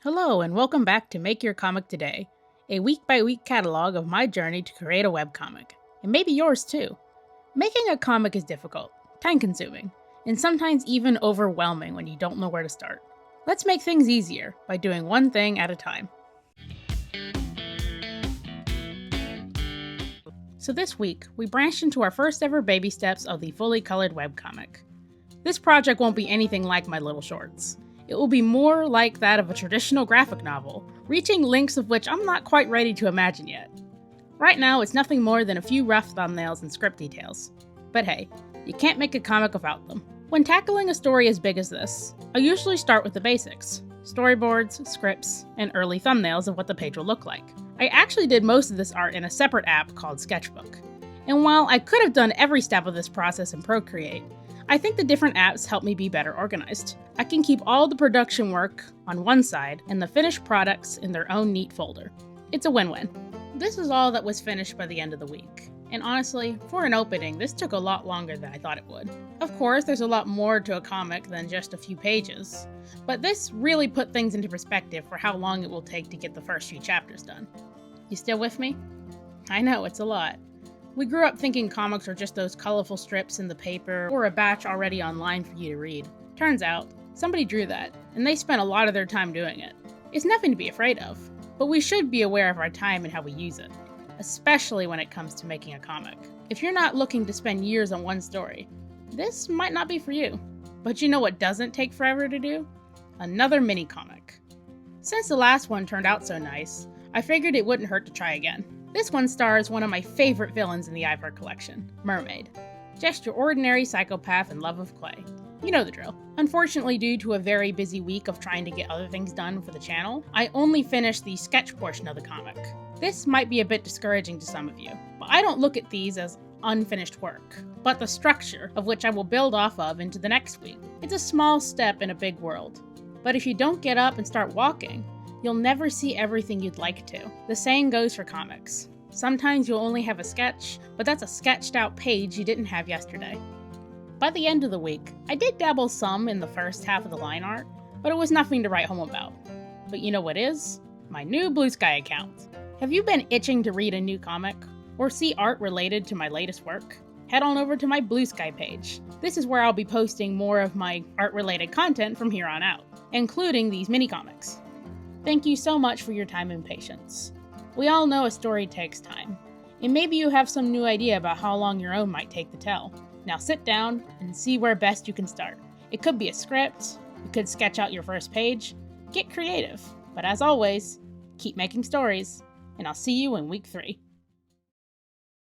Hello, and welcome back to Make Your Comic Today, a week-by-week catalog of my journey to create a webcomic, and maybe yours too. Making a comic is difficult, time-consuming, and sometimes even overwhelming when you don't know where to start. Let's make things easier by doing one thing at a time. So this week, we branched into our first ever baby steps of the fully colored webcomic. This project won't be anything like my little shorts. It will be more like that of a traditional graphic novel, reaching lengths of which I'm not quite ready to imagine yet. Right now, it's nothing more than a few rough thumbnails and script details. But hey, you can't make a comic without them. When tackling a story as big as this, I usually start with the basics: storyboards, scripts, and early thumbnails of what the page will look like. I actually did most of this art in a separate app called Sketchbook. And while I could have done every step of this process in Procreate, I think the different apps help me be better organized. I can keep all the production work on one side and the finished products in their own neat folder. It's a win-win. This is all that was finished by the end of the week. And honestly, for an opening, this took a lot longer than I thought it would. Of course, there's a lot more to a comic than just a few pages, but this really put things into perspective for how long it will take to get the first few chapters done. You still with me? I know, it's a lot. We grew up thinking comics were just those colorful strips in the paper or a batch already online for you to read. Turns out, somebody drew that, and they spent a lot of their time doing it. It's nothing to be afraid of, but we should be aware of our time and how we use it, especially when it comes to making a comic. If you're not looking to spend years on one story, this might not be for you. But you know what doesn't take forever to do? Another mini comic. Since the last one turned out so nice, I figured it wouldn't hurt to try again. This one stars one of my favorite villains in the Ivor collection, Mermaid. Just your ordinary psychopath and love of clay. You know the drill. Unfortunately, due to a very busy week of trying to get other things done for the channel, I only finished the sketch portion of the comic. This might be a bit discouraging to some of you, but I don't look at these as unfinished work, but the structure of which I will build off of into the next week. It's a small step in a big world, but if you don't get up and start walking, you'll never see everything you'd like to. The saying goes for comics. Sometimes you'll only have a sketch, but that's a sketched out page you didn't have yesterday. By the end of the week, I did dabble some in the first half of the line art, but it was nothing to write home about. But you know what is? My new Blue Sky account. Have you been itching to read a new comic or see art related to my latest work? Head on over to my Blue Sky page. This is where I'll be posting more of my art-related content from here on out, including these mini comics. Thank you so much for your time and patience. We all know a story takes time, and maybe you have some new idea about how long your own might take to tell. Now sit down and see where best you can start. It could be a script, you could sketch out your first page, get creative. But as always, keep making stories, and I'll see you in week 3.